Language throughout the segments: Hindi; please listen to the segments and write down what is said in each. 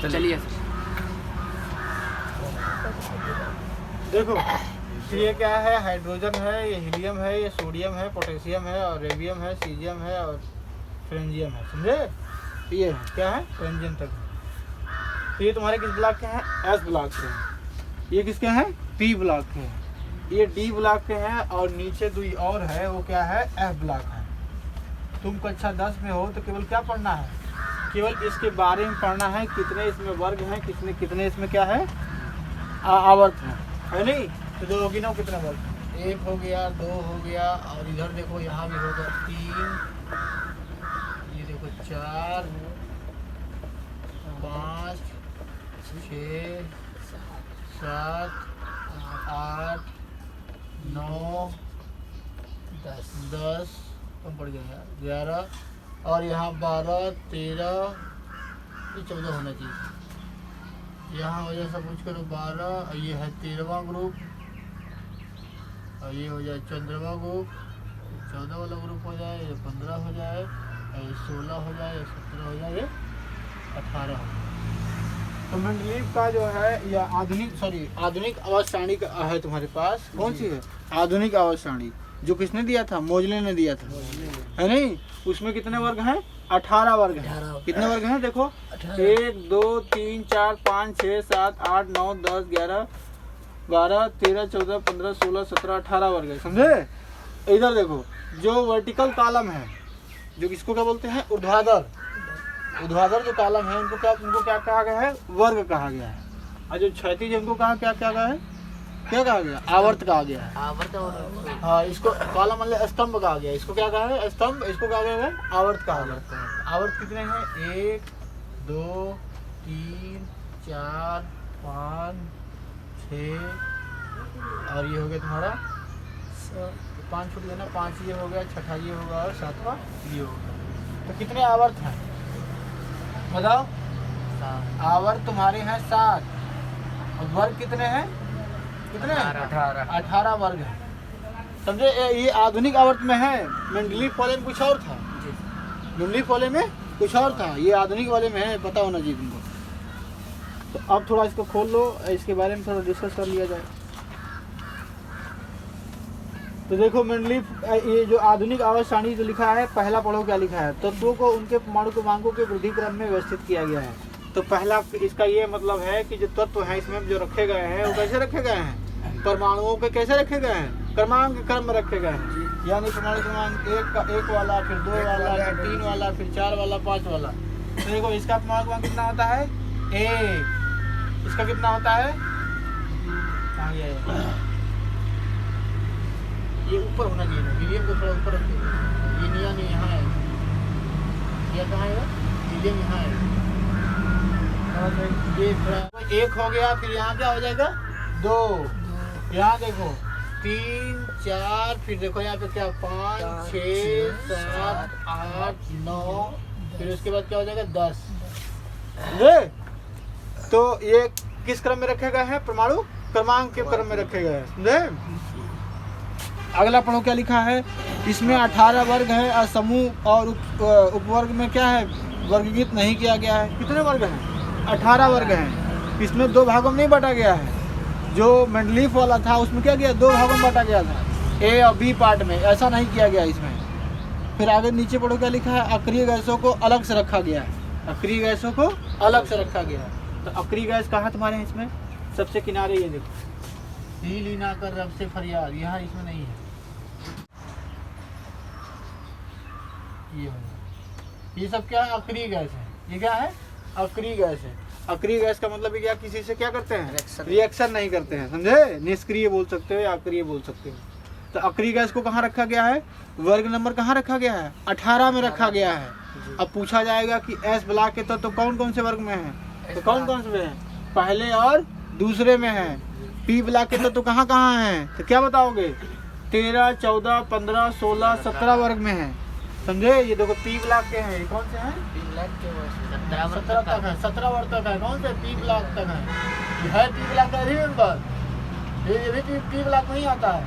चलिए देखो ये क्या है, हाइड्रोजन है, ये हीलियम है, ये सोडियम है, पोटेशियम है, और रेडियम है, सीजियम है और फ्रेंजियम है, समझे। ये है क्या है, फ्रेंजियम तक। तो ये तुम्हारे किस ब्लॉक के हैं, एस ब्लॉक के हैं। ये किसके हैं, पी ब्लॉक के हैं। ये डी ब्लॉक के हैं और नीचे दो और है, वो क्या है, एफ ब्लॉक है। तुम कक्षा 10 में हो तो केवल क्या पढ़ना है, केवल इसके बारे में पढ़ना है, कितने इसमें वर्ग हैं, कितने इसमें क्या है, आवर्त है नहीं। तो दो होगी ना, कितने वर्ग, एक हो गया, दो हो गया, और इधर देखो यहाँ भी होगा 3, ये देखो 4, 5, 6, 7, 8, 9, 10 कम पड़ गया, 11, और यहाँ 12, 13, ये 14 होना चाहिए। यहाँ हो जाए सब कुछ करो 12, ये है 13वां ग्रुप, और ये हो जाए 14वां ग्रुप, 14 वाला ग्रुप हो जाए, ये 15 हो जाए, ये 16 हो जाए, ये 17 हो जाए, ये 18 हो जाए। तो मेंडलीव का जो है या आधुनिक आवाज सारणी का है तुम्हारे पास, कौन सी है, आधुनिक आवाज सारणी, जो किसने दिया था, मोजले ने दिया था, है नहीं। उसमें कितने वर्ग हैं, 18 वर्ग हैं। कितने वर्ग हैं देखो, 1 2 3 4 5 6 7 8 9 10 11 12 13 14 15 16 17 18 वर्ग है, समझे। इधर देखो जो वर्टिकल कॉलम है, जो किसको क्या बोलते हैं, ऊर्ध्वाधर जो कॉलम है उनको क्या कहा गया है, वर्ग कहा गया है। और जो क्षैतिज उनको कहा क्या कहा है, क्या कहा गया, आवर्त कहा गया है। आवर्त, हाँ, इसको कॉलम मतलब स्तंभ कहा गया, इसको क्या कहा है, स्तंभ, इसको क्या कहा है, आवर्त कहा गया। आवर्त कितने हैं, 1 2 3 4 5 6, और ये हो गया तुम्हारा 5 फुट गया ना, 5 ये हो गया, 6ठा ये होगा, और 7वां ये होगा। तो कितने आवर्त हैं बताओ, आवर्त तुम्हारे हैं 7, और वर्ग कितने हैं, कितने, 18 वर्ग है, समझे। ये आधुनिक आवर्त में है, मेंडलीव वाले में कुछ और था, मेंडलीव वाले में कुछ और था, ये आधुनिक वाले में है, पता होना चाहिए तुमको। तो अब थोड़ा इसको खोल लो, इसके बारे में थोड़ा डिस्कस कर लिया जाए। तो देखो मेंडलीव, ये जो आधुनिक आवाज सारणी जो लिखा है, पहला पढ़ो क्या लिखा है, तत्वों को उनके परमाणु क्रमांकों के वृद्धि क्रम में व्यवस्थित किया गया है। तो पहला इसका ये मतलब है कि जो तत्व है इसमें जो रखे गए हैं वो कैसे रखे गए हैं, परमाणुओं के कैसे रखे गए हैं, क्रमांक के क्रम में रखे गए हैं। यानी परमाणु क्रमांक 1 वाला, फिर 2 वाला, फिर 3 वाला, फिर 4 वाला, 5 वाला। तो देखो इसका परमाणु क्रमांक कितना होता है, 1, इसका कितना होता है, कहाँ गया ये ऊपर होना चाहिए ना, हीलियम को थोड़ा ऊपर रखिए, ये नियम यहाँ है, ये कहाँ है, हीलियम यहाँ है, ये 1 हो गया, फिर यहाँ क्या हो जाएगा, 2, यहाँ देखो 3 4, फिर देखो यहाँ पे क्या 5 6 7 8 9, फिर उसके बाद क्या हो जाएगा 10। तो ये किस क्रम में रखे गए हैं, परमाणु क्रमांक के क्रम में रखे गए हैं, समझे। अगला पढ़ो क्या लिखा है, इसमें 18 वर्ग है और समूह और उपवर्ग में क्या है, वर्गीकृत नहीं किया गया है। कितने वर्ग हैं, 18 वर्ग हैं। इसमें 2 भागों में नहीं बांटा गया है, जो मेंडलीव वाला था उसमें क्या किया, 2 भागों में बांटा गया था, ए और बी पार्ट में, ऐसा नहीं किया गया इसमें। फिर आगे नीचे पढ़ो क्या लिखा है, अक्रिय गैसों को अलग से रखा गया है, अक्रिय गैसों को अलग से रखा गया है। तो अक्रिय गैस कहाँ तुम्हारे हैं, इसमें सबसे किनारे, ये देखो, ही लीना कर रब से फरियाद, यहाँ इसमें नहीं है, ये सब क्या है, अक्रिय गैस है। ये क्या है, अक्रिय गैस है। अक्रिय गैस का मतलब क्या, किसी से क्या करते हैं, रिएक्शन नहीं करते हैं, समझे। निष्क्रिय बोल सकते हो या अक्रिय बोल सकते हो। तो अक्रिय गैस को कहाँ रखा गया है, वर्ग नंबर कहाँ रखा गया है, 18 में रखा गया है। अब पूछा जाएगा कि एस ब्लॉक के तो कौन कौन से वर्ग में है, तो कौन कौन से हैं, पहले और दूसरे में है। पी ब्लॉक के तो कहाँ कहाँ है, तो क्या बताओगे, 13 14 15 16 17 वर्ग में है, समझे। ये देखो पी ब्लॉक के हैं, ये कौन से हैं, 17 तक है, 17 वर्ग तक है, कौन से पी ब्लॉक तक है, ये है पी ब्लॉक का ही नंबर, ये भी पी ब्लॉक नहीं आता है,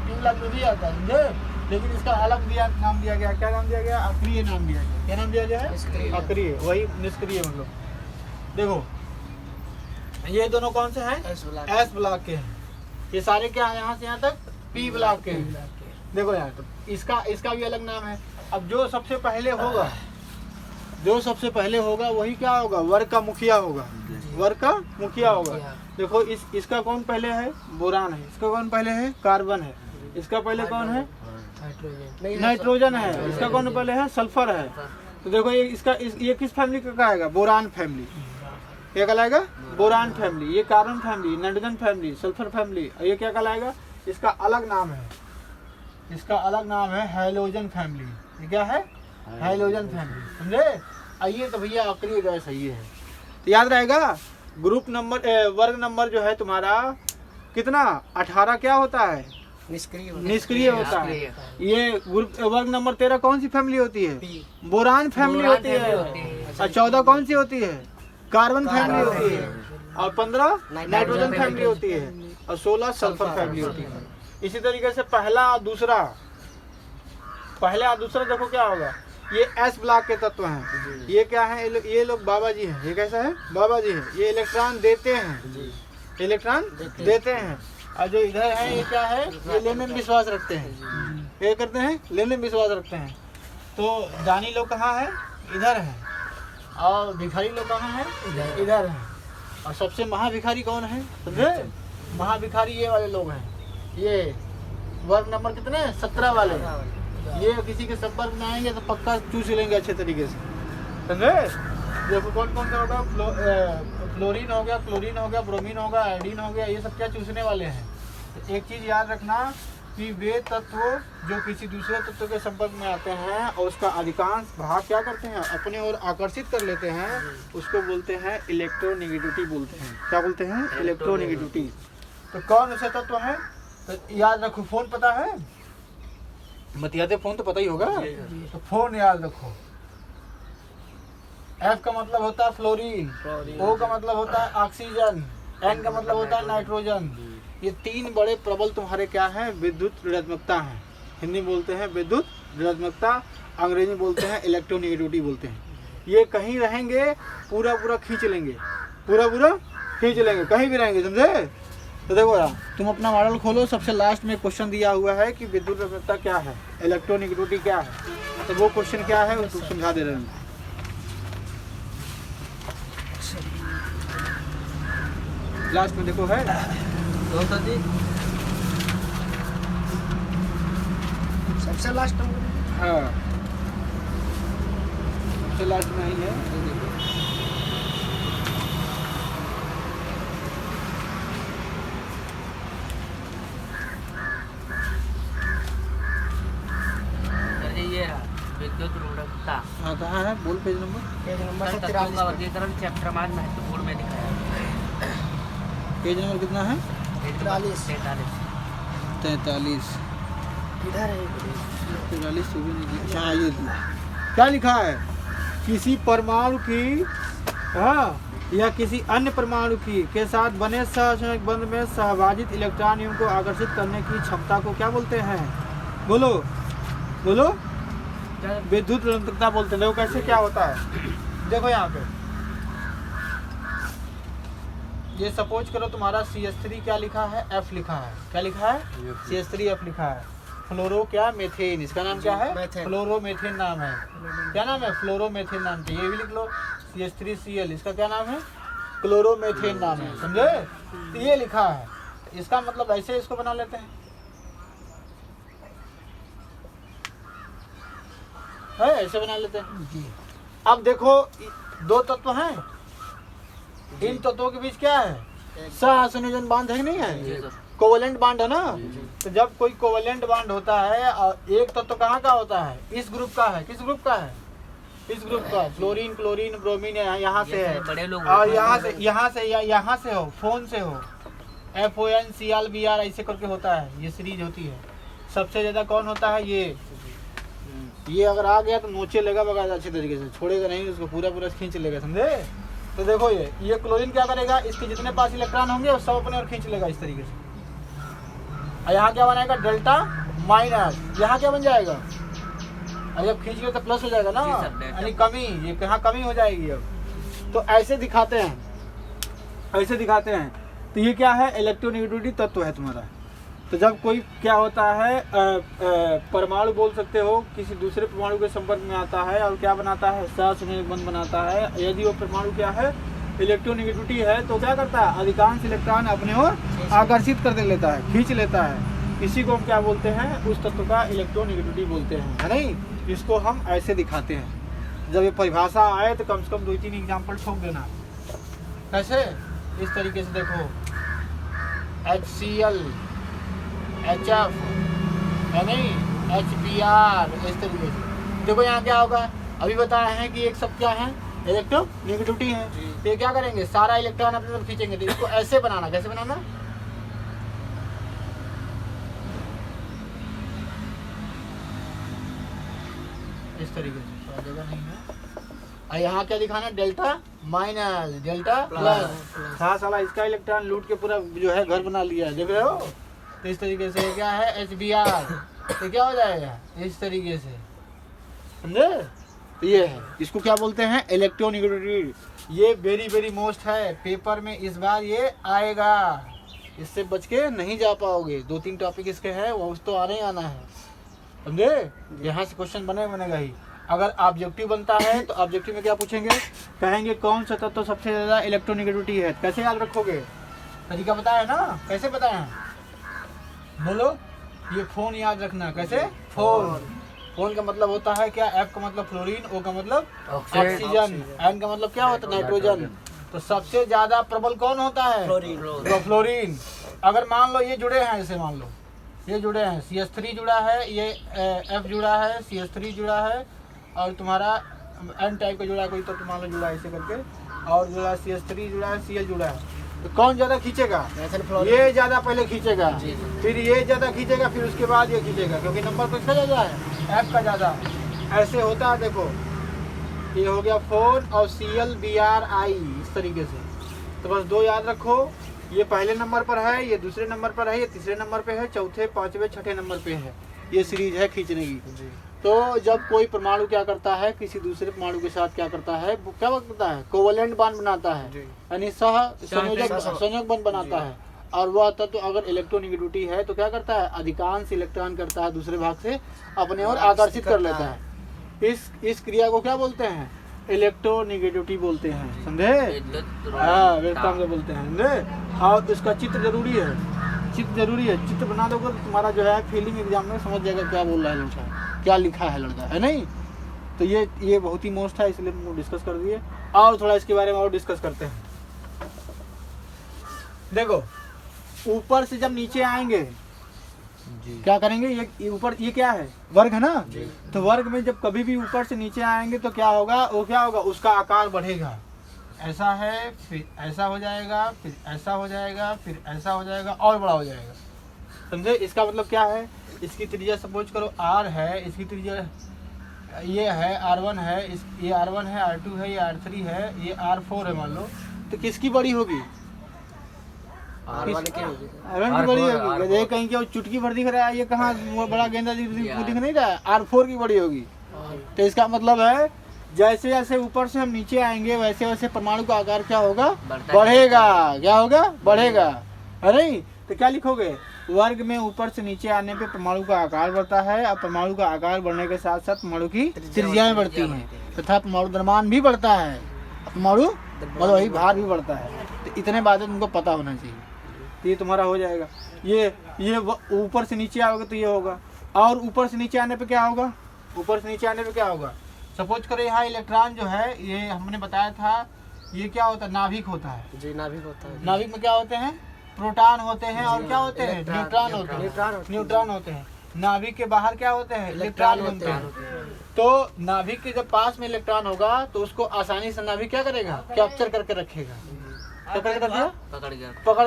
पी ब्लॉक में भी आता है, समझे। लेकिन इसका अलग नाम दिया गया, क्या नाम दिया गया, अक्रिय नाम दिया गया। क्या नाम दिया गया है, अक्रिय, वही निष्क्रिय मतलब। देखो ये दोनों कौन से हैं? एस ब्लॉक के हैं। ये सारे क्या है यहाँ से यहाँ तक पी ब्लॉक के हैं। देखो यार तो इसका भी अलग नाम है। अब जो सबसे पहले होगा वही क्या होगा? वर्ग का मुखिया होगा। वर्ग का मुखिया होगा। देखो इसका कौन पहले है? बोरान है। इसका कौन पहले है? कार्बन है। इसका पहले कौन है? नाइट्रोजन है। इसका कौन पहले है? सल्फर है। तो देखो ये किस फैमिली का कहेगा? Boron family. क्या कहलाएगा? Boron family. ये carbon family, nitrogen family, sulphur family. और ये क्या कहलाएगा? इसका अलग नाम है। इसका अलग नाम है हैलोजन फैमिली। ये क्या है? Halogen family. समझे? आइए तो भैया आखिरी गैस सही है तो याद रहेगा। ग्रुप नंबर वर्ग नंबर जो है तुम्हारा कितना? 18 क्या होता है? निष्क्रिय होता है। ये ग्रुप वर्ग नंबर 13 कौन सी फैमिली होती है? बोरान फैमिली होती है। और 14 कौन सी होती है? कार्बन फैमिली होती है। और 15 नाइट्रोजन फैमिली होती है। और 16 सल्फर फैमिली होती है। इसी तरीके से पहला और दूसरा देखो क्या होगा? ये एस ब्लॉक के तत्व हैं। ये क्या है? ये लोग बाबा जी हैं। ये कैसा है? बाबा जी हैं। ये इलेक्ट्रॉन देते हैं। इलेक्ट्रॉन देते हैं। और जो इधर है ये क्या है? ये लेने में विश्वास रखते हैं। ये करते हैं, लेने में विश्वास रखते हैं। तो दानी लोग कहाँ है? इधर है। और भिखारी लोग कहाँ है? इधर है। और सबसे महाभिखारी कौन है? समझे? महाभिखारी ये वाले लोग हैं। ये वर्ग नंबर कितने? 17 वाले। ये किसी के संपर्क में आएंगे तो पक्का चूस लेंगे अच्छे तरीके से। समझे? देखो कौन कौन सा होगा? फ्लोरीन हो गया, क्लोरीन हो गया, ब्रोमीन होगा, आयोडीन हो गया। ये सब क्या चूसने वाले हैं? तो एक चीज़ याद रखना कि वे तत्व जो किसी दूसरे तत्व के संपर्क में आते हैं और उसका अधिकांश भाग क्या करते हैं? अपने ओर आकर्षित कर लेते हैं। उसको बोलते हैं इलेक्ट्रोनेगेटिविटी बोलते हैं। क्या बोलते हैं? इलेक्ट्रोनेगेटिविटी। तो कौन ऐसे तत्व है? तो याद रखो। फोन पता है? बतियाते फोन तो पता ही होगा। तो फोन याद रखो। F का मतलब होता है फ्लोरीन, O का मतलब होता है ऑक्सीजन, N का मतलब होता है नाइट्रोजन। ये 3 बड़े प्रबल तुम्हारे क्या हैं? विद्युत ऋणात्मकता हैं। हिंदी बोलते हैं विद्युत ऋणात्मकता, अंग्रेजी बोलते हैं इलेक्ट्रोनेगेटिविटी बोलते हैं। ये कहीं रहेंगे पूरा खींच लेंगे। पूरा खींच लेंगे, कहीं भी रहेंगे। समझे? तो देखो यार तुम अपना मॉडल खोलो। सबसे लास्ट में क्वेश्चन दिया हुआ है कि विद्युत ऋणात्मकता क्या है, इलेक्ट्रोनेगेटिविटी क्या है। तो वो क्वेश्चन क्या है उसको समझा दे रहे हैं। लास्ट में देखो है जी सबसे लास्ट हाँ सबसे लास्ट में ही है। विद्युत ऋणात्मकता। हाँ कहाँ है? बोल पेज नंबर। तत्वों का वर्गीकरण चैप्टर 5 महत्वपूर्ण में दिखाया। पेज नंबर कितना है? 43। इधर है 43 तो भी नहीं। अच्छा ये क्या लिखा है? किसी परमाणु की या किसी अन्य परमाणु की के साथ बने सहसंयोजक बंध में सहभाजित इलेक्ट्रॉनियों को आकर्षित करने की क्षमता को क्या बोलते हैं? बोलो विद्युत ऋणात्मकता बोलते हैं। देखो कैसे क्या होता है। देखो यहाँ पे ये सपोज करो तुम्हारा CH3 क्या लिखा है? F लिखा है। क्या लिखा है? CH3 F लिखा है। फ्लोरो क्या? मेथेन। इसका नाम क्या है? फ्लोरोमेथेन नाम है। क्या नाम है? फ्लोरोमेथेन नाम है। ये भी लिख लो CH3Cl। इसका क्या नाम है? क्लोरोमेथेन नाम है। समझे? तो ये लिखा है। इसका मतलब ऐसे इसको बना लेते हैं। ऐसे बना लेते हैं। अब देखो 2 तत्व हैं। इन तत्वों के बीच क्या है? सहसंयोजन बांध है कि नहीं है? कोवेलेंट बांड है ना। तो जब कोई कोवेलेंट बांड होता है और एक तत्व कहाँ का होता है? इस ग्रुप का है। किस ग्रुप का है? इस ग्रुप का। फ्लोरीन, क्लोरीन, ब्रोमीन यहाँ से है। और यहाँ से हो, फोन से हो, FONClBr ऐसे करके होता है। ये सीरीज होती है। सबसे ज्यादा कौन होता है? ये अगर आ गया तो नोचे लेगा बगैर अच्छे तरीके से, छोड़ेगा नहीं, उसको पूरा खींच लेगा। समझे? तो देखो ये क्लोरीन क्या करेगा? इसके जितने पास इलेक्ट्रॉन होंगे वो सब अपने और खींच लेगा इस तरीके से। और यहाँ क्या बनाएगा? Delta minus. यहाँ क्या बन जाएगा? और जब खींच गया तो प्लस हो जाएगा ना, यानी कमी। ये कहाँ कमी हो जाएगी अब? तो ऐसे दिखाते हैं, ऐसे दिखाते हैं। तो ये क्या है, इलेक्ट्रोनेगेटिविटी तत्व है तुम्हारा। तो जब कोई क्या होता है परमाणु बोल सकते हो, किसी दूसरे परमाणु के संपर्क में आता है और क्या बनाता है, सहसंयोजक बंध बनाता है। यदि वो परमाणु क्या है, इलेक्ट्रोनेगेटिविटी है, तो क्या करता है, अधिकांश इलेक्ट्रॉन अपने ओर आकर्षित कर लेता है, खींच लेता है। इसी को हम क्या बोलते हैं, उस तत्व का इलेक्ट्रोनेगेटिविटी बोलते हैं, है नहीं। इसको हम ऐसे दिखाते हैं। जब ये परिभाषा आए तो कम से कम 2-3 एग्जाम्पल ठोक देना। कैसे, इस तरीके से देखो, HCl, HF है नहीं, HBr, इस तरीके से देखो। यहाँ क्या होगा, अभी बताया है कि एक सब क्या है, इलेक्ट्रोनेगेटिविटी है। तो ये क्या करेंगे, सारा इलेक्ट्रॉन अपने तरफ खींचेंगे। तो इसको ऐसे बनाना, कैसे बनाना, इस तरीके से, थोड़ा जगह नहीं है। और यहाँ क्या दिखाना, डेल्टा माइनस, डेल्टा प्लस। हाँ साला, इसका इलेक्ट्रॉन लूट के पूरा जो है घर बना लिया है, देख रहे हो। तो इस तरीके से क्या है, HBr, तो क्या हो जाएगा, इस तरीके से, समझे। तो ये है, इसको क्या बोलते हैं, इलेक्ट्रोनेगेटिविटी। ये वेरी वेरी मोस्ट है, पेपर में इस बार ये आएगा, इससे बच के नहीं जा पाओगे। 2-3 टॉपिक इसके हैं, वो तो आने ही आना है, समझे। यहाँ से क्वेश्चन बनेगा ही। अगर ऑब्जेक्टिव बनता है तो ऑब्जेक्टिव में क्या पूछेंगे, कहेंगे कौन सा तत्व तो सबसे ज़्यादा इलेक्ट्रोनेगेटिविटी है। कैसे याद रखोगे, तरीका बताया ना, कैसे बताया है, बोलो। ये फोन याद रखना, कैसे, फोन। फोन का मतलब होता है क्या, F का मतलब फ्लोरीन, O का मतलब ऑक्सीजन, N का मतलब क्या होता है, नाइट्रोजन। तो सबसे ज्यादा प्रबल कौन होता है, तो फ्लोरीन। अगर मान लो ये जुड़े हैं, जैसे मान लो ये जुड़े हैं, CH3 जुड़ा है, ये F जुड़ा है, CH3 जुड़ा है, और तुम्हारा N टाइप का जुड़ा है कोई, तो मान लो जुड़ा है ऐसे करके, और जुड़ा है CH3 जुड़ा है, Cl जुड़ा है। तो कौन ज्यादा खींचेगा, ये ज्यादा पहले खींचेगा, फिर ये ज्यादा खींचेगा, फिर उसके बाद ये खींचेगा, क्योंकि नंबर किसका ज्यादा है, F का ज्यादा। ऐसे होता है, देखो ये हो गया फोन और ClBrI, इस तरीके से। तो बस 2 याद रखो, ये पहले नंबर पर है, ये दूसरे नंबर पर है, ये तीसरे नंबर पे है, चौथे, 5वें, 6ठे नंबर पे है। ये सीरीज है खींचने की। तो जब कोई परमाणु क्या करता है, किसी दूसरे परमाणु के साथ क्या करता है, वो क्या करता है, कोवलेंट बॉन्ड बनाता है, यानी संयोजक बॉन्ड बनाता है। और वह तत्व अगर इलेक्ट्रोनेगेटिविटी है तो क्या करता है, अधिकांश इलेक्ट्रॉन करता है दूसरे भाग से अपने ओर आकर्षित कर लेता है। इस क्रिया को क्या बोलते हैं, इलेक्ट्रोनेगेटिविटी बोलते हैं, समझे। हाँ, वेवफॉर्म से बोलते हैं, समझे। और इसका चित्र जरूरी है, चित्र जरूरी है। चित्र बना दोगे तो तुम्हारा जो है फीलिंग एग्जाम में समझ जाएगा क्या बोल रहा है लड़का, क्या लिखा है लड़का, है नहीं। तो ये बहुत ही मोस्ट है, इसलिए हम डिस्कस कर दिए। और थोड़ा इसके बारे में और डिस्कस करते हैं। देखो, ऊपर से जब नीचे आएंगे क्या करेंगे, ये ऊपर, ये क्या है, वर्ग है ना। तो वर्ग में जब कभी भी ऊपर से नीचे आएंगे तो क्या होगा, वो क्या होगा, उसका आकार बढ़ेगा। ऐसा है, फिर ऐसा हो जाएगा, फिर ऐसा हो जाएगा, फिर ऐसा हो जाएगा, और बड़ा हो जाएगा, समझे। इसका मतलब क्या है, इसकी त्रिज्या सपोज करो R है, इसकी त्रिज्या ये है R1 है, ये R1 है, R2 है, ये R3 है, ये R4 है मान लो। तो किसकी बड़ी होगी, R1 की बड़ी होगी। ये कहीं क्या चुटकी भर दिख रहा है, ये कहाँ बड़ा गेंदा दिख नहीं रहा है, R4 की बड़ी होगी। तो इसका मतलब है जैसे जैसे ऊपर से हम नीचे आएंगे वैसे वैसे परमाणु का आकार क्या होगा, बढ़ेगा। क्या होगा, बढ़ेगा, है नहीं। तो क्या लिखोगे, वर्ग में ऊपर से नीचे आने पे परमाणु का आकार बढ़ता है, और परमाणु का आकार बढ़ने के साथ साथ परमाणु की त्रिज्याएं बढ़ती हैं, तथा परमाणु द्रव्यमान भी बढ़ता है, परमाणु मतलब वही भार भी बढ़ता है। तो इतने बातें तुमको पता होना चाहिए। तो ये तुम्हारा हो जाएगा। ये ऊपर से नीचे आओगे तो ये होगा। और ऊपर से नीचे आने पे क्या होगा, ऊपर से नीचे आने पे क्या होगा, सपोज करो यहाँ इलेक्ट्रॉन जो है, ये हमने बताया था, ये क्या होता है, नाभिक होता है जी, नाभिक होता है। नाभिक में क्या होते हैं, प्रोटॉन होते हैं, और क्या होते हैं, न्यूट्रॉन होते हैं, न्यूट्रॉन होते हैं। नाभिक के बाहर क्या होते हैं, इलेक्ट्रॉन होते हैं। तो नाभिक के जब पास में इलेक्ट्रॉन होगा तो उसको आसानी से नाभिक क्या करेगा, कैप्चर करके रखेगा, पकड़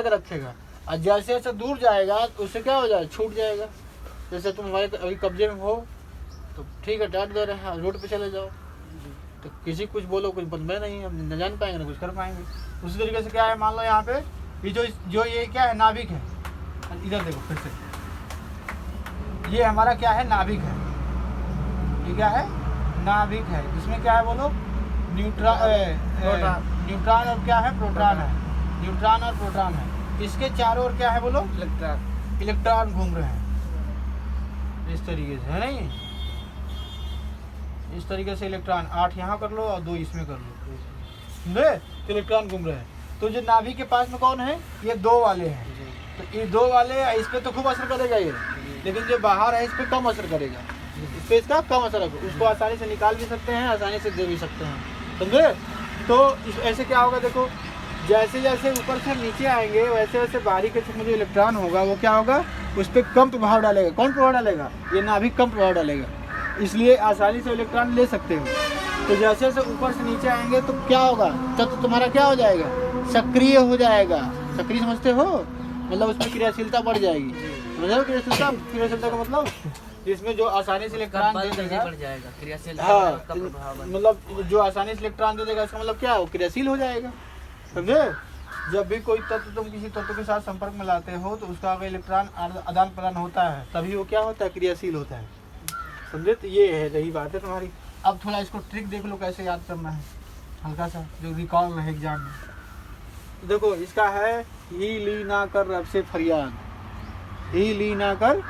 के रखेगा। और जैसे जैसे दूर जाएगा तो उससे क्या हो जाएगा, छूट जाएगा। जैसे तुम हमारे अभी कब्जे में हो तो ठीक है, डांट दे रहे हैं, रोड पे चले जाओ तो किसी कुछ बोलो, कुछ बनना नहीं, हम न जान पाएंगे ना कुछ कर पाएंगे। उसी तरीके से क्या है, मान लो यहाँ पे ये जो ये क्या है, नाभिक है। इधर देखो फिर से, ये हमारा क्या है, नाभिक है। ये क्या है, नाभिक है। इसमें क्या है बोलो, न्यूट्रॉन और क्या है, प्रोटॉन है। न्यूट्रॉन और प्रोटॉन है। इसके चारों ओर क्या है बोलो, इलेक्ट्रॉन घूम रहे हैं इस तरीके से, है नहीं? इस तरीके से इलेक्ट्रॉन 8 यहाँ कर लो और 2 इसमें कर लो, समझे? तो इलेक्ट्रॉन घूम रहे हैं। तो जो नाभि के पास में कौन है, ये 2 वाले हैं। तो ये 2 वाले इस पे तो खूब असर करेगा ये, लेकिन जो बाहर है इस पे कम असर करेगा, इस पे इसका कम असर है। उसको आसानी से निकाल भी सकते हैं, आसानी से दे भी सकते हैं, समझे? तो ऐसे क्या होगा, देखो जैसे जैसे ऊपर से नीचे आएंगे वैसे वैसे बाहरी के क्षेत्र में जो इलेक्ट्रॉन होगा वो क्या होगा, उस पर कम प्रभाव डालेगा। कौन प्रभाव डालेगा, ये नाभि कम प्रभाव डालेगा, इसलिए आसानी से इलेक्ट्रॉन ले सकते हो। तो जैसे जैसे ऊपर से नीचे आएंगे तो क्या होगा, तत्व तुम्हारा क्या हो जाएगा, सक्रिय हो जाएगा। सक्रिय समझते हो, मतलब उसमें क्रियाशीलता बढ़ जाएगी। समझो क्रियाशीलता का मतलब, जिसमें जो आसानी से इलेक्ट्रॉन दे देगा, बढ़ जाएगा क्रियाशीलता हाँ, का प्रभाव। मतलब जो आसानी से इलेक्ट्रॉन दे देगा इसका मतलब क्या है, वो क्रियाशील हो जाएगा, समझे? जब भी कोई तत्व तुम किसी तत्व के साथ संपर्क में लाते हो तो उसका अगर इलेक्ट्रॉन आदान प्रदान होता है तभी वो क्या होता है, क्रियाशील होता है, समझे? तो ये है, रही बात है तुम्हारी। अब थोड़ा इसको ट्रिक देख लो कैसे याद करना है, हल्का सा जो रिकॉल रहे एग्जाम में। देखो इसका है, ही ली ना कर रब से फरियाद, ही ली ना कर,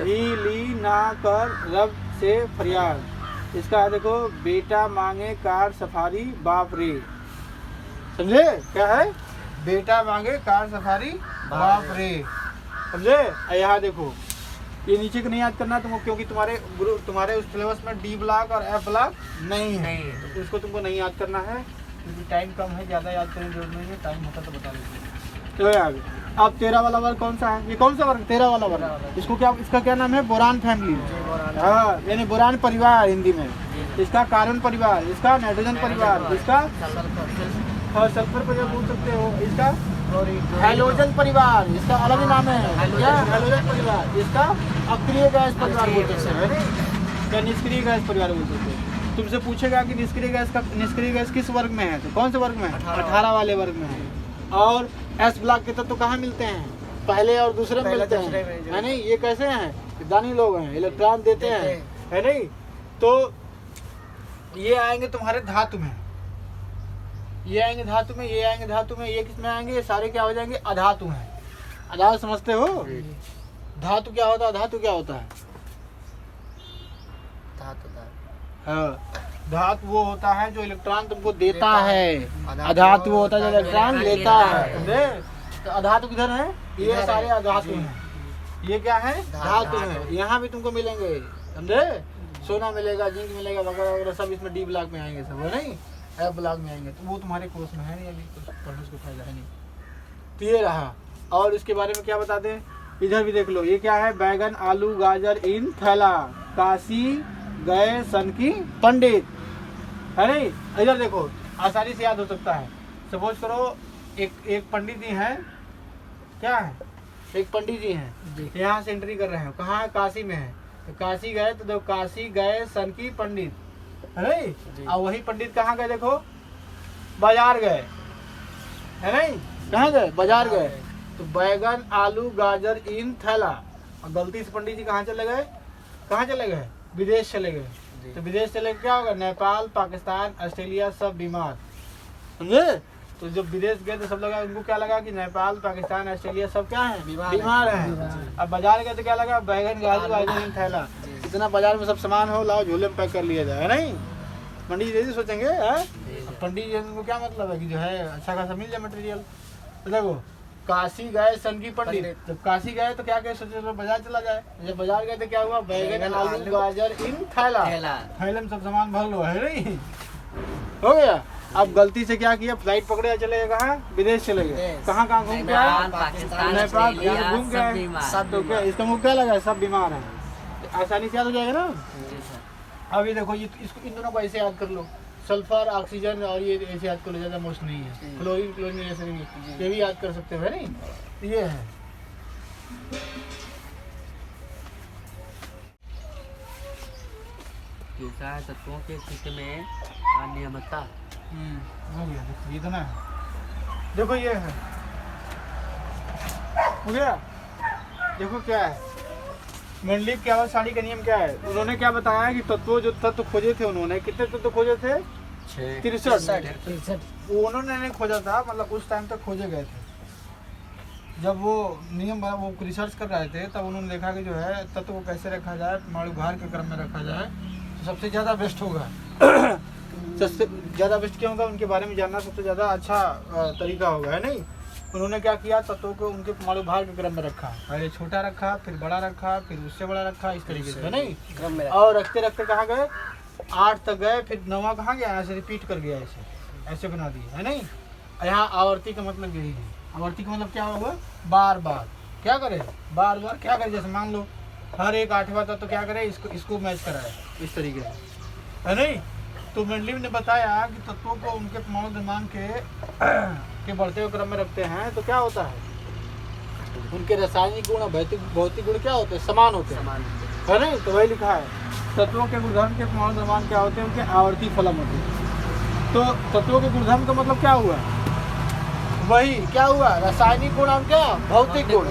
ही ली ना कर रब से फरियाद। इसका है देखो, बेटा मांगे कार सफारी बाप रे, समझे? क्या है, बेटा मांगे कार सफारी बाप रे, समझे? यहाँ देखो ये नीचे को नहीं याद करना तुमको, क्योंकि तुम्हारे उस सिलेबस में डी ब्लॉक और एफ ब्लॉक नहीं है, तो उसको तुमको नहीं याद करना है, क्योंकि टाइम कम है, ज़्यादा याद करने की जरूरत नहीं है, टाइम होता तो बता देते। तो आगे अब 13 वाला वर्ग कौन सा है, ये कौन सा वर्ग, 13 वाला वर्ग, इसको क्या, इसका क्या नाम है, बोरान फैमिली, हाँ, यानी बोरान परिवार हिंदी में। इसका कार्बन परिवार, इसका नाइट्रोजन परिवार, इसका सल्फर परिवार बोल सकते हो, इसका हैलोजन परिवार, इसका अलग ही नाम है, क्या, हैलोजन परिवार। इसका अक्रिय गैस परिवार बोल सकते हैं, क्या निष्क्रिय गैस परिवार बोल सकते हैं। तुमसे पूछेगा कि निष्क्रिय गैस किस वर्ग में है, तो कौन से वर्ग में है, 18 वाले वर्ग में है। और एस ब्लॉक के तत्व कहाँ मिलते हैं, पहले और दूसरे में मिलते हैं, है नहीं? ये कैसे हैं, दानी लोग हैं, इलेक्ट्रॉन देते हैं, है नहीं? तो ये आएंगे तुम्हारे धातु में, ये आएंगे धातु में, ये आएंगे धातु में, ये किस में आएंगे, ये सारे क्या हो जाएंगे, अधातु हैं। अधातु समझते हो, धातु क्या होता है, धातु क्या होता है, हाँ, धातु वो होता है जो इलेक्ट्रॉन तुमको देता है, अधातु वो होता है जो इलेक्ट्रॉन लेता है। तो अधातु किधर है, ये सारे अधातु हैं, ये क्या है, धातु है। यहाँ भी तुमको मिलेंगे, समझे? सोना मिलेगा, जिंक मिलेगा, वगैरह वगैरह, सब इसमें डी ब्लॉक में आएंगे, सब, है नहीं? एफ ब्लॉक में आएंगे, तो वो तुम्हारे कोर्स में है नहीं, अभी कुछ पढ़ने को फायदा है नहीं। तो ये रहा, और इसके बारे में क्या बता दें, इधर भी देख लो, ये क्या है, बैगन आलू गाजर इन थैला, काशी गए सन की पंडित, है नहीं? इधर देखो आसानी से याद हो सकता है। सपोज करो एक पंडित जी हैं, क्या है, एक पंडित जी हैं, यहाँ से एंट्री कर रहे हैं, कहाँ है, काशी में है, तो काशी गए, तो देखो काशी गए सन की पंडित, है नहीं? और वही पंडित कहाँ गए, देखो बाजार गए, है नहीं? कहाँ गए, बाजार गए। तो बैगन आलू गाजर इन थैला, और गलती से पंडित जी कहाँ चले गए, कहाँ चले गए, विदेश चले गए। तो विदेश चले क्या होगा, नेपाल पाकिस्तान ऑस्ट्रेलिया सब बीमार, समझे? तो जब विदेश गए तो सब लगा, उनको क्या लगा कि नेपाल पाकिस्तान ऑस्ट्रेलिया सब क्या है, बीमार है। अब बाजार गए तो क्या लगा, बैगन आलू गाजर इन थैला, इतना बाजार में सब सामान हो, लाओ झोले में पैक कर लिया जाए, है नहीं? पंडित जी सोचेंगे, पंडित जी को क्या मतलब है कि जो है अच्छा खासा मिल जाए मटेरियल। तो देखो काशी गए सन की पंडित, जब काशी गए तो क्या कहे, सोचे बाजार चला जाए, जब बाजार गए तो क्या हुआ, बैगन आलू गाजर इन थैला, थैले में सब सामान भर लो, है नहीं? हो गया। अब गलती से क्या किया, फ्लाइट पकड़े, चले गए कहाँ, विदेश चले गए, कहाँ कहाँ घूम के आए, नेपाल घूम के आए, सब। तो क्या इसका मुँह क्या लगा, सब बीमार है, आसानी से याद हो जाएगा ना। अभी देखो ये इसको, इन दोनों को ऐसे याद कर लो, सल्फर ऑक्सीजन, और ये ऐसे याद कर लो, ज़्यादा मोस्ट नहीं है, क्लोरीन क्लोरीन ऐसे नहीं, ये भी याद कर सकते हो, है नहीं? ये है तत्वों के क्षेत्र में अनियमितता, हो गया, देखो इतना है, देखो ये है, हो गया। देखो क्या है, मेंडलीव की आवर्त सारणी का नियम क्या है, उन्होंने क्या बताया कि तत्व जो तत्व खोजे थे, उन्होंने कितने तत्व खोजे थे, 63 उन्होंने नहीं खोजा था, मतलब उस टाइम तक खोजे गए थे। जब वो नियम वो रिसर्च कर रहे थे तब उन्होंने देखा कि जो है तत्व को कैसे रखा जाए, परमाणु भार के क्रम में रखा जाए तो सबसे ज़्यादा बेस्ट होगा। सबसे ज़्यादा बेस्ट क्या होगा, उनके बारे में जानना सबसे ज़्यादा अच्छा तरीका होगा, है नहीं। उन्होंने क्या किया, तत्वों को उनके परमाणु भार के क्रम में रखा, पहले छोटा रखा, फिर बड़ा रखा, फिर उससे बड़ा रखा, इस तरीके से, है नहीं। क्रम में और रखते रखते कहाँ गए, 8 तक गए, फिर 9वां कहाँ गया, ऐसे रिपीट कर गया, ऐसे बना दिया, है नहीं। यहाँ आवर्ती का मतलब यही है। आवर्ती का मतलब क्या होगा, बार बार क्या करे, बार बार क्या करे। जैसे मान लो हर एक 8वां तत्व तो क्या करे, इसको मैच कराए, इस तरीके से, है नहीं। तो मेंडलीव ने बताया कि तत्वों को उनके परमाणु द्रव्यमान के बढ़ते हुए क्रम में रखते हैं तो क्या होता है, उनके रासायनिक गुण और भौतिक गुण क्या होते हैं, समान होते हैं, है नहीं। तो वही लिखा है, तत्वों के गुणधर्म के परमाणु द्रव्यमान क्या होते हैं, उनके आवर्ती फलन होते हैं। तो तत्वों के गुणधर्म का मतलब क्या हुआ, वही क्या हुआ, रासायनिक गुण और क्या भौतिक गुण।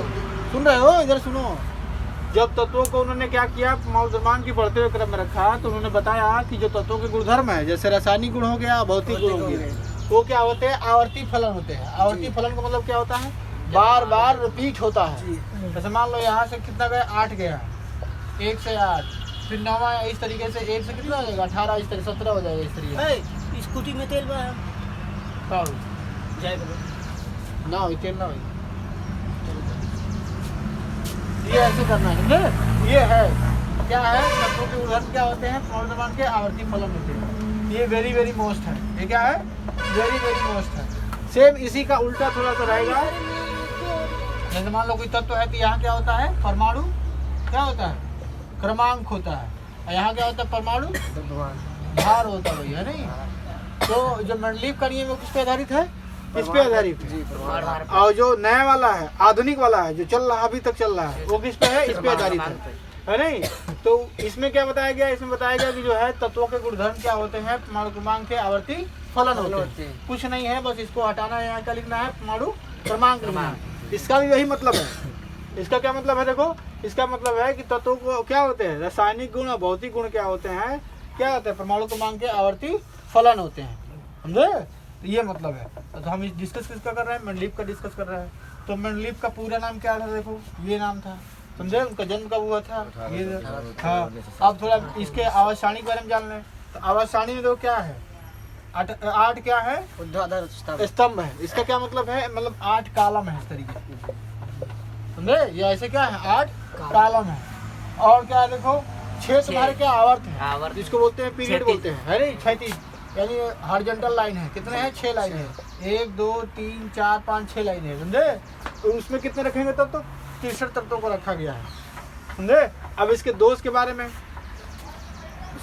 सुन रहे हो, इधर सुनो। जब तत्वों को उन्होंने क्या किया, परमाणु द्रव्यमान की बढ़ते हुए क्रम में रखा, तो उन्होंने बताया कि जो तत्वों के गुणधर्म है, जैसे रासायनिक गुण हो गया, भौतिक गुण हो गया, वो क्या होते हैं, आवर्ती फलन होते हैं। आवर्ती फलन का मतलब क्या होता है, बार बार रिपीट होता है। जैसे मान लो यहाँ से कितना गया, 8 गया, 1 से 8, फिर 9वां इस तरीके से 1 से कितना हो जाएगा, 18, इस तरीके 17 हो जाएगा, इस तरीके से। स्कूटी में तेल बा ना हो तेल ना हो, ये ऐसे करना है, समझे। ये है क्या है, तत्वों के उदाहरण क्या होते हैं, परमाणु द्रव्यमान के आवर्ती फलन होते हैं। ये वेरी वेरी मोस्ट है, ये क्या है, वेरी वेरी मोस्ट है। सेम इसी का उल्टा थोड़ा सा रहेगा। जैसे मान लो कोई तत्व है तो यहाँ क्या होता है, परमाणु क्या होता है, क्रमांक होता है, और यहाँ क्या होता है, परमाणु भार होता है, है नहीं। तो जो मेंडलीव का नियम है किस पे आधारित है, इस पे आधारित है। और जो नया वाला है, आधुनिक वाला है, जो चल रहा अभी तक चल रहा है, वो किस पे है, इस पे आधारित है नहीं। तो इसमें क्या बताया गया, इसमें बताया गया कि जो है तत्वों के गुणधर्म क्या होते हैं, परमाणु क्रमांक के आवर्ती फलन होते हैं। कुछ नहीं है, बस इसको हटाना है, यहाँ क्या लिखना है, परमाणु क्रमांक। इसका भी यही मतलब है। इसका क्या मतलब है, देखो, इसका मतलब है कि तत्वों को क्या होते हैं, रासायनिक गुण और भौतिक गुण क्या होते हैं, क्या होते हैं, परमाणु क्रमांक के आवर्ती फलन होते हैं, समझे। ये मतलब है। तो हम डिस्कस किसका कर रहे हैं, मेंडलीव का डिस्कस कर रहे हैं। तो मेंडलीव का पूरा नाम क्या था, देखो ये नाम था, समझे। उनका जन्म कब हुआ था, ये। हाँ, अब थोड़ा इसके आवाज सारणी के बारे में जान लें। तो आवाज सारणी में देखो क्या है, 8 क्या है, स्तंभ है। इसका क्या मतलब है, मतलब 8 कॉलम है, इस तरीके से, समझे। ये ऐसे क्या है, 8 कॉलम है। और क्या है, देखो 6 तुम्हारे क्या आवर्त है, जिसको बोलते हैं पीरियड बोलते हैं, है नहीं, 36, यानी हॉरिजॉन्टल लाइन है। कितने हैं, 6 लाइन है, 1 2 3 4 5 6 लाइन है, समझे। तो उसमें कितने रखेंगे तब, तो 63 तत्वों को रखा गया है, समझे। अब इसके दोष के बारे में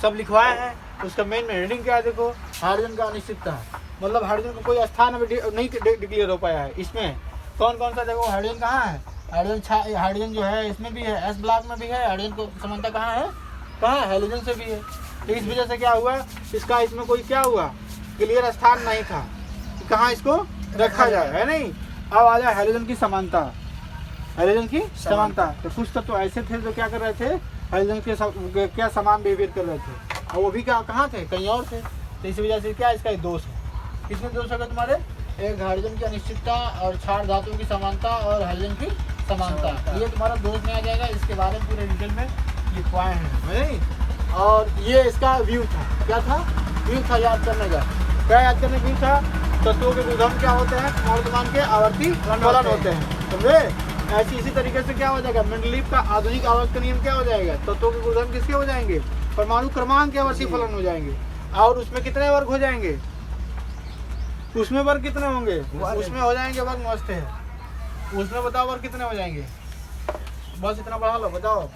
सब लिखवाए हैं। उसका मेन हेडिंग क्या है, देखो, हाइड्रोजन का अनिश्चितता, मतलब हाइड्रोजन को कोई स्थान अभी नहीं डिक्लेयर हो पाया है। इसमें कौन कौन सा, देखो हाइड्रोजन कहाँ है, हाइड्रोजन जो है इसमें भी है, एस ब्लॉक में भी है। हाइड्रोजन को समानता कहाँ है, हाइड्रोजन से भी है। तो इस वजह से क्या हुआ, इसका इसमें कोई क्या हुआ, क्लियर स्थान नहीं था कि कहाँ इसको रखा जाए, है नहीं। अब आ जाए हाइड्रोजन की समानता, हाइड्रोजन की समानता। तो कुछ तत्व ऐसे थे जो क्या कर रहे थे, हाइड्रोजन के क्या समान बिहेवियर कर रहे थे, और वो भी क्या कहाँ थे, कहीं और थे। तो इस वजह से क्या इसका दोष है। किसमें दोष होगा तुम्हारे, एक हाइड्रोजन की अनिश्चितता और क्षार धातुओं की समानता और हाइड्रोजन की समानता, ये तुम्हारा दोष में आ जाएगा। इसके बारे में पूरे डिटेल में लिखवाए हैं, नहीं। और ये इसका व्यू था, क्या था, व्यू था याद करने का। क्या याद करने व्यू था, तत्वों के गुणधर्म क्या होते हैं, परमाणु द्रव्यमान के आवर्ती फलन होते हैं, समझे। ऐसी इसी तरीके से क्या हो जाएगा, मेंडलीव का आधुनिक आवर्त का नियम क्या हो जाएगा, तत्वों के गुणधर्म किसके हो जाएंगे, परमाणु क्रमांक के आवर्ती फलन हो जाएंगे। और उसमें कितने वर्ग हो जाएंगे, उसमें वर्ग कितने होंगे, उसमें हो जाएंगे वर्ग, मस्त है। उसमें बताओ वर्ग कितने हो जाएंगे, बस इतना बढ़ा लो, बताओ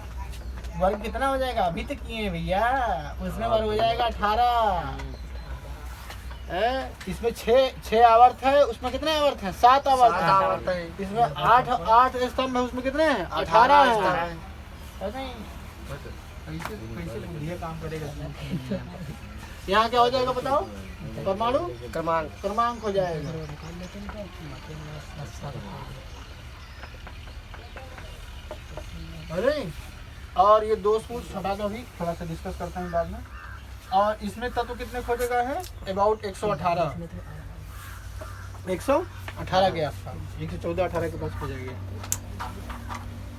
वर्ग कितना हो जाएगा, अभी तक किए हैं भैया। उसमें वर्ग हो जाएगा 18 है। इसमें 6 आवर्त है, उसमें कितने आवर्त हैं, 7 आवर्त है। इसमें 8 स्तंभ है, उसमें कितने हैं, 18 है। कैसे काम करेगा। यहाँ क्या हो जाएगा बताओ, परमाणु क्रमांक हो जाएगा। अरे और ये दोष पूछ हटा दो, अभी थोड़ा सा डिस्कस करते हैं बाद में। और इसमें तत्व कितने खोजेगा है अबाउट 118 118 के आसपास 114-18 के पास खोजेगी।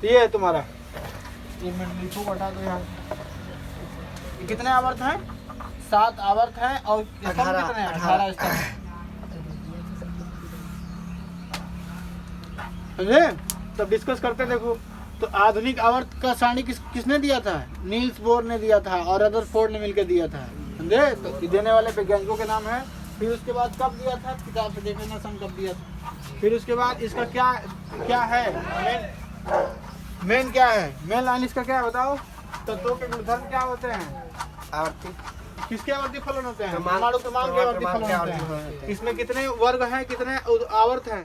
ये है तुम्हारा, ये मैं लिखो हटा दो यहाँ। ये कितने आवर्त हैं? 7 आवर्त हैं और स्तंभ कितने हैं? 18 स्तंभ। समझे? तब डिस्कस करते देखो। तो आधुनिक आवर्त का सारणी किसने दिया था? नील्स बोर ने दिया था और रदरफोर्ड ने मिलकर दिया था। समझे? तो देने वाले वैज्ञानिकों के नाम है। फिर उसके बाद कब दिया था? किताब से देख लेना सन कब दिया था। फिर उसके बाद इसका क्या है मेन क्या है? मेन लाइन इसका क्या है बताओ? तत्वों के गुणधर्म क्या होते हैं? आवर्ती किसके आवर्ती फलन होते हैं? क्रमांक परमाणु क्रमांक के आवर्ती फलन होते हैं। इसमें कितने वर्ग हैं, कितने आवर्त हैं?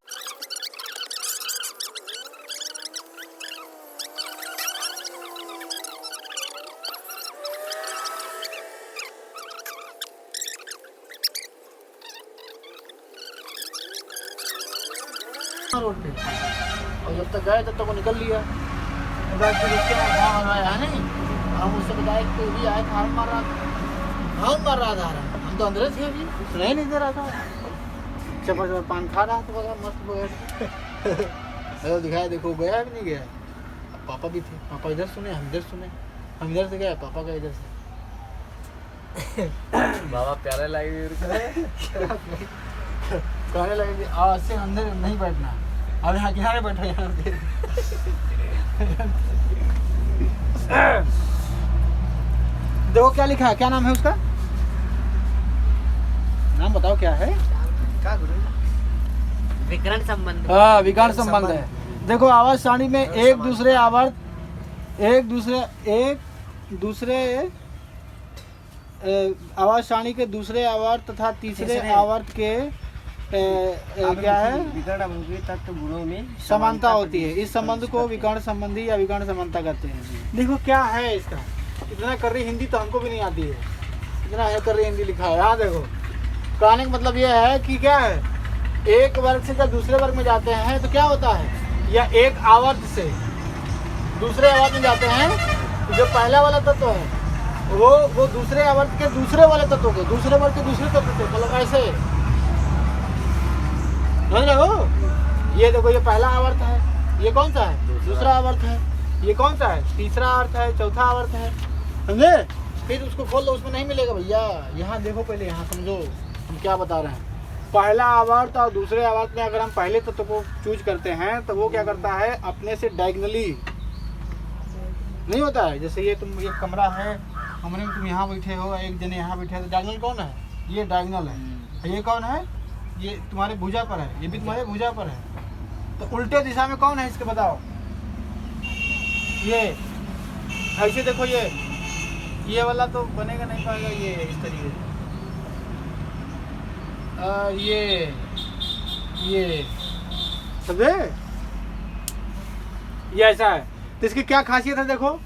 रोड पे और जब तक गए तब तक वो निकल लिया। फिर उसके बाद गाँव आया नहीं, हम उससे बताया कि भी आया था, हम मार रहा था। हम तो अंदर थे अभी, सुनाई नहीं दे रहा था। चपर पान खा रहा था, बड़ा मस्त बगैर दिखाया, देखो गया भी नहीं गया। पापा भी थे, पापा इधर सुने, हम इधर सुने, हम इधर से गए, पापा का इधर से। बाबा प्यारे लगे कहने लगे आज से अंदर नहीं बैठना, अब यहाँ किनारे बैठो यहाँ पे। देखो क्या लिखा है, क्या नाम है उसका? नाम बताओ क्या है? क्या गुरु? विकर्ण संबंध। हाँ, विकर्ण संबंध है। देखो आवाज सारणी में एक दूसरे आवाज सारणी के दूसरे आवर्त तथा तीसरे आवर्त के क्या है? विकर्ण तत्व गुणों में समानता होती है। इस संबंध को विकर्ण संबंधी या विकर्ण समानता कहते हैं। देखो क्या है इसका, इतना कर रही हिंदी तो हमको भी नहीं आती है, इतना है कर रही हिंदी लिखा है। यहाँ देखो, कहने का मतलब ये है कि क्या है, एक वर्ग से जब दूसरे वर्ग में जाते हैं तो क्या होता है, या एक आवर्त से दूसरे आवर्त में जाते हैं तो जो पहला वाला तत्व है वो दूसरे आवर्त के दूसरे वाले तत्व के दूसरे वर्ग के दूसरे तत्व से, मतलब ऐसे समझ रहे हो? ये देखो, ये पहला आवर्त है, ये कौन सा है? दूसरा आवर्त है। ये कौन सा है? तीसरा आवर्त है, चौथा आवर्त है। समझे? फिर उसको खोल दो, उसमें नहीं मिलेगा भैया। यहाँ देखो पहले, यहाँ समझो हम क्या बता रहे हैं। पहला आवर्त और दूसरे आवर्त में अगर हम पहले तत्व को चूज करते हैं तो वो क्या करता है, अपने से डायगनली नहीं होता है। जैसे ये तुम, एक कमरा है, कमरे में तुम यहाँ बैठे हो, एक जने यहाँ बैठे हो, तो डायगनल कौन है? ये डायगनल है। ये कौन है? ये तुम्हारे भुजा पर है, ये भी तुम्हारे भुजा पर है। तो उल्टे दिशा में कौन है इसके बताओ? ये ऐसे देखो, ये वाला तो बनेगा नहीं पाएगा, ये इस तरीके से। ये समझे? ये ऐसा है। तो इसकी क्या खासियत है देखो,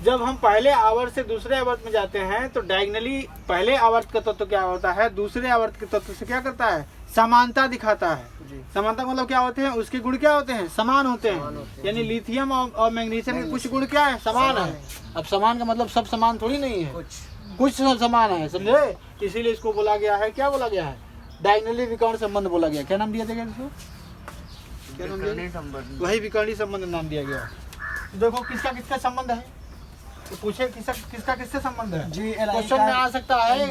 जब हम पहले आवर्त से दूसरे आवर्त में जाते हैं तो डायगनली पहले आवर्त का तत्व क्या होता है, दूसरे आवर्त के तत्व से क्या करता है, समानता दिखाता है। समानता मतलब क्या होते हैं, उसके गुण क्या होते हैं, समान होते हैं। यानी लिथियम और मैग्नीशियम के कुछ गुण क्या है, समान है। अब समान का मतलब सब समान थोड़ी नहीं है, कुछ समान है, समझे? इसीलिए इसको बोला गया है, क्या बोला गया है, डायगनली विकर्ण संबंध बोला गया। क्या नाम दिया गया इसको? क्या नाम दिया? वही विकर्णी संबंध नाम दिया गया। देखो किसका किसका संबंध है, तो पूछे किसका किससे संबंध है जी। क्वेश्चन में आ सकता है,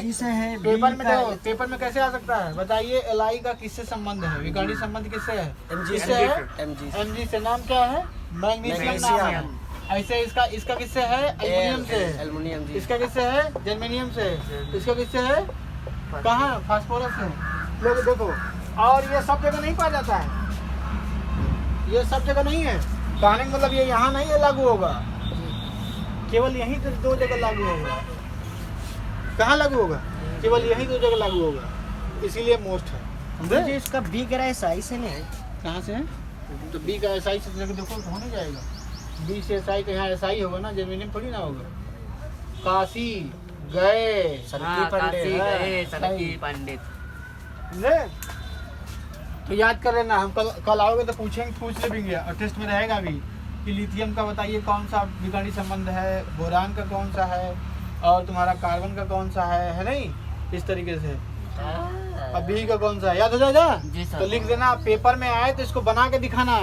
पेपर में देखो, पेपर में कैसे आ सकता है बताइए। एलआई का किससे संबंध है, विकर्णी संबंध किससे है? किससे है? एमजी से। नाम क्या है? मैग्नीशियम नाम है। ऐसे इसका किससे है? एल्युमिनियम से। एल्युमिनियम जी। इसका किससे है? जर्मेनियम से। इसका किससे है? कहाँ? फास्फोरस से। लोग देखो, और ये सब जगह नहीं पाया जाता है, ये सब जगह नहीं है। कहने का मतलब ये यहाँ नहीं है लागू होगा, केवल यहीं तो 2 जगह लागू होगा। कहाँ लागू होगा? केवल यहीं 2 जगह लागू होगा, इसीलिए मोस्ट है। समझे? इसका बी का एसआई से नहीं है। कहाँ से है? तो बी का एसआई से देखो तो हो नहीं जाएगा। बी से एसआई का यहाँ एसआई होगा ना, जर्मेनियम थोड़ी ना होगा। काशी गए, सनकी पंडित। समझे? तो याद कर लेना, हम कल आओगे तो पूछ लेंगे और टेस्ट में रहेगा भी कि लिथियम का बताइए कौन सा विकर्णी संबंध है, बोरान का कौन सा है, और तुम्हारा कार्बन का कौन सा है नहीं, इस तरीके से। अब बी का कौन सा है, याद हो जाएगा? जी सर। तो लिख देना, पेपर में आए तो इसको बना के दिखाना।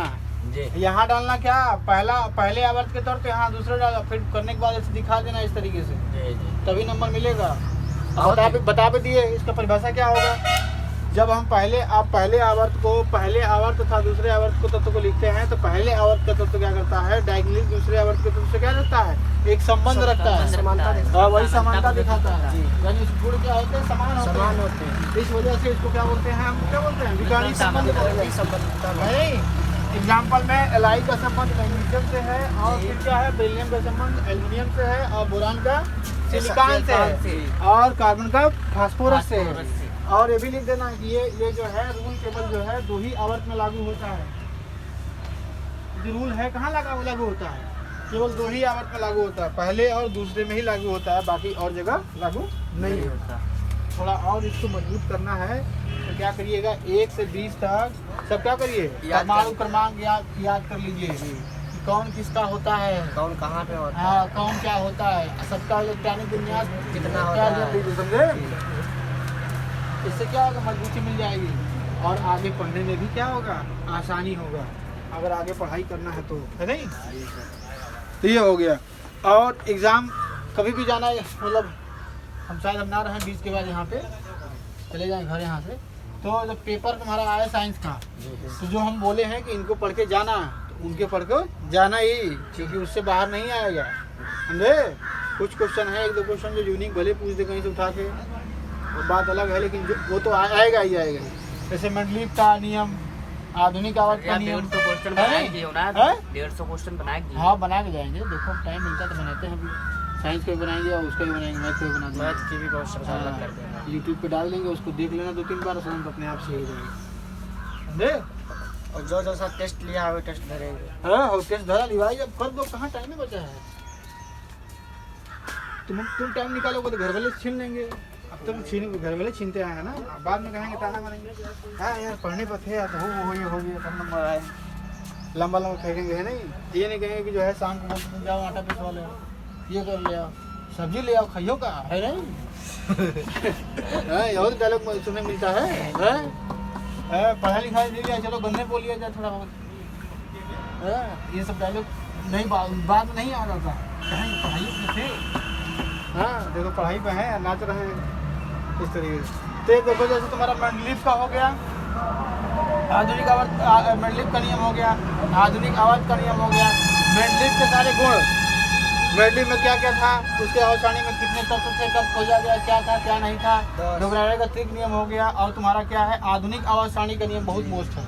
जी। यहाँ डालना क्या, पहले आवर्त के तौर पे यहाँ दूसरा डाला, फिर करने के बाद ऐसे दिखा देना इस तरीके से, जी जी। तभी नंबर मिलेगा। बहुत बता भी दिए इसका परिभाषा क्या होगा। जब हम पहले आवर्त तथा दूसरे आवर्त को तत्व को लिखते हैं तो पहले आवर्त का तत्व क्या करता है, डायगोनली दूसरे आवर्त के तत्व से क्या रखता है, एक संबंध रखता है, वही समानता दिखाता है। यानी इस गुण क्या होते हैं, समान होते हैं। इस वजह से इसको क्या बोलते हैं, हम क्या बोलते हैं, विकर्णी संबंध बोलते हैं। एग्जाम्पल में एलाई का संबंध मैग्नीशियम से है, और फिर क्या है, बेरिलियम का संबंध एल्युमिनियम से है, और बोरान का सिलिकॉन से है, और कार्बन का फास्फोरस से है। और ये भी लिख देना कि ये जो है रूल केवल जो है 2 ही आवर्त में लागू होता है। जो रूल है कहाँ लागू होता है, केवल 2 ही आवर्त में लागू होता है, पहले और दूसरे में ही लागू होता है, बाकी और जगह लागू नहीं होता। थोड़ा और इसको मजबूत करना है तो क्या करिएगा, 1 से 20 तक सब क्या करिए, परमाणु क्रमांक याद कर लीजिए कि कौन किसका होता है, कौन कहाँ पे होता है, हाँ कौन क्या होता है, सबका इलेक्ट्रॉनिक विन्यास कितना होता है, समझे। इससे क्या होगा, मजबूती मिल जाएगी, और आगे पढ़ने में भी क्या होगा, आसानी होगा, अगर आगे पढ़ाई करना है तो, है नहीं। तो ये हो गया। और एग्ज़ाम कभी भी जाना है, मतलब हम शायद हम ना रहें 20 के बाद यहाँ पे चले जाएं घर यहाँ से, तो जब पेपर तुम्हारा आया साइंस का, तो जो हम बोले हैं कि इनको पढ़ के जाना, तो उनके पढ़ के जाना ही, क्योंकि उससे बाहर नहीं आएगा, समझे। कुछ क्वेश्चन है, 1-2 क्वेश्चन जो यूनिक भले पूछ दे कहीं से उठा के, और बात अलग है, लेकिन वो तो आएगा ही आएगा। जैसे मंडलीप का नियम, आधुनिक आवर्त का नियम, 150 क्वेश्चन बनाएंगे ना, 150 क्वेश्चन बनाएंगे। हाँ बना के जाएंगे, देखो टाइम मिलता है तो बनाते हैं। अभी साइंस को भी बनाएंगे और उसका भी बनाएंगे, मैथ को भी बना देंगे, मैथ की भी क्वेश्चन सॉल्व कर देना। यूट्यूब पे डाल देंगे, उसको देख लेना 2-3 बार, तुरंत अपने आप से हो जाएगा, समझे। और जो जो सा टेस्ट लिया है वो टेस्ट भरेंगे। हाँ टेस्ट धरा लिवाई, अब कर दो, कहाँ टाइम में बचा है। तुम टाइम निकालोगे तो घर वाले छीन लेंगे, अब तुम घर वाले छीनते आए हैं ना, बाद में कहेंगे ताना मारेंगे, हाँ यार पढ़ने पर थे यार, तो हो गया कब नंबर आए, लंबा फेंकेंगे, है नहीं। ये नहीं कहेंगे कि जो है शाम को बोलते जाओ आटा पिसवा ले आओ, ये कर ले आओ, सब्जी ले आओ, खाइयो का है नहीं। और डायलॉग सुनने मिलता है, पढ़ाई लिखाई नहीं लिया, चलो गन्ने बोल लिया जाए थोड़ा बहुत, ये सब डायलॉग नहीं, बात में नहीं आ रहा था, कहेंगे पढ़ाई में थे। हाँ देखो पढ़ाई पे है, नाच रहे हैं इस तरीके से। तो ये देखो, जैसे तुम्हारा मंडलीप का हो गया, आधुनिक आवर्त, मंडलीप का नियम हो गया, आधुनिक आवर्त का नियम हो गया, मंडलीप के सारे गुण, मंडलीप में क्या क्या था, उसके आवर्त सारणी में कितने तत्व थे, कब खोजा गया, क्या था क्या नहीं था, डोगरारे का त्रिक नियम हो गया। और तुम्हारा क्या है, आधुनिक आवर्त सारणी का नियम बहुत मोस्ट है,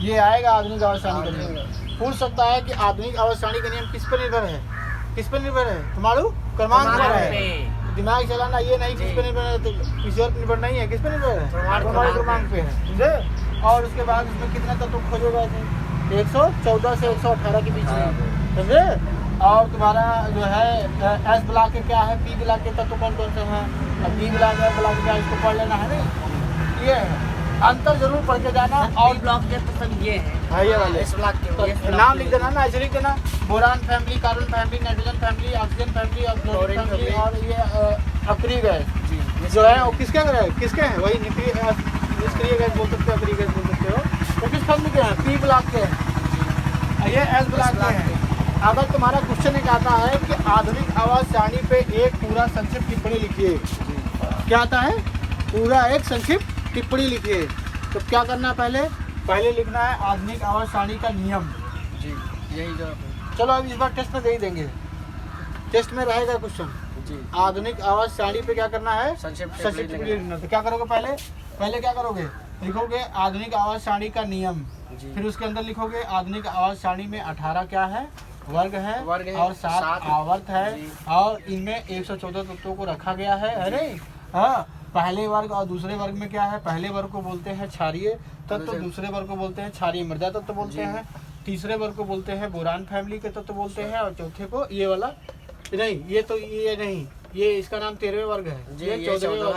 ये आएगा आधुनिक आवर्त सारणी का नियम। पूछ सकता है कि आधुनिक आवर्त सारणी का नियम किस पर निर्भर है, किस पर निर्भर है, तुम्हारू क्रमांक पर है। दिमाग चलाना ये नहीं किस पर निर्भर है, तो किसी और पर निर्भर नहीं है, किस पर निर्भर है, तुम्हारे क्रमांक पे है, समझे। और उसके बाद इसमें कितना तत्व खोजेगा, 114 से 118 के बीच में, समझे। और तुम्हारा जो है एस ब्लॉक के क्या है, पी ब्लॉक के तत्व कौन कौन से हैं, अब बी ब्लॉक है, ब्लॉक क्या, इसको पढ़ लेना है नहीं, ये है अंतर जरूर पढ़ के जाना। और ब्लॉक के तो सब ये है, ये वाले इस ब्लॉक के तो नाम लिख देना ना, ऐसे लिख देना, boron family, carbon family, nitrogen family, oxygen family, और क्लोरीन फैमिली, और ये अक्रिय गैस जो है वो किसके हैं, वही निष्क्रिय गैस बोल सकते हो, अक्रिय गैस बोल सकते हो। तो किस फैमिली के हैं, पी ब्लॉक के हैं, ये एस ब्लॉक के हैं। अगर तुम्हारा क्वेश्चन एक आता है कि आधुनिक आवर्त सारणी पे एक पूरा संक्षिप्त टिप्पणी लिखिए, क्या आता है, पूरा एक संक्षिप्त टिप्पणी लिखिए, तो क्या करना, पहले लिखना है आधुनिक आवर्त सारणी का नियम जी, यही जो चलो अब इस बार टेस्ट में दे ही देंगे, टेस्ट में रहेगा क्वेश्चन जी। आधुनिक आवर्त सारणी पे क्या करना है, संक्षिप्त टिप्पणी लिखना। तो क्या करोगे, पहले क्या करोगे, लिखोगे आधुनिक आवर्त सारणी का नियम, फिर उसके अंदर लिखोगे आधुनिक आवर्त सारणी में 18 क्या है, वर्ग है और 7 आवर्त है, और इनमें 114 तत्वों को रखा गया है, अरे हाँ। पहले वर्ग और दूसरे वर्ग में क्या है, पहले वर्ग को बोलते हैं क्षारीय तत्व, दूसरे वर्ग को बोलते हैं क्षारीय मृदा तत्व बोलते हैं, तीसरे वर्ग को बोलते हैं बोरान फैमिली के तत्व बोलते हैं, और चौथे को ये वाला नहीं, ये तो ये नहीं, ये इसका नाम 13वें वर्ग है, ये 14वें वर्ग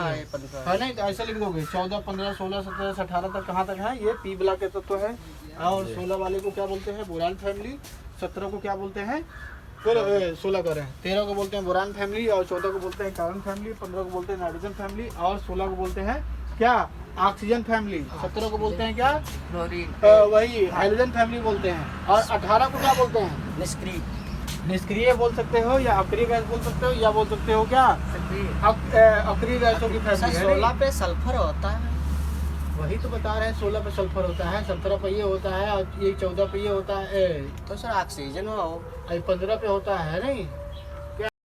है नहीं। तो ऐसा लिख दोगे 14, 15, 16, 17 से 18 तक कहाँ तक है, ये पी ब्लॉक के तत्व है। और 16 वाले को क्या बोलते हैं, बोरान फैमिली, 17 को क्या बोलते हैं, फिर 16 कर रहे हैं। 13 को बोलते हैं बोरान फैमिली, और 14 को बोलते हैं कार्बन फैमिली, 15 को बोलते हैं नाइट्रोजन फैमिली, और 16 को बोलते हैं क्या, ऑक्सीजन फैमिली, 17 को बोलते हैं क्या, क्लोरीन वही हाइड्रोजन फैमिली बोलते हैं, और 18 को क्या बोलते हैं, निष्क्रिय निष्क्रिय बोल सकते हो, या अक्रिय गैस बोल सकते हो, या बोल सकते हो क्या, सक्रिय। अक्रिय गैसों की फैमिली है। 16 पे सल्फर होता है। वही तो बता रहे हैं, 16 पे सल्फर होता है, 17 पे ये होता है, और ये 14 पे ये होता है, तो सर ऑक्सीजन हो 15 पे होता है नहीं।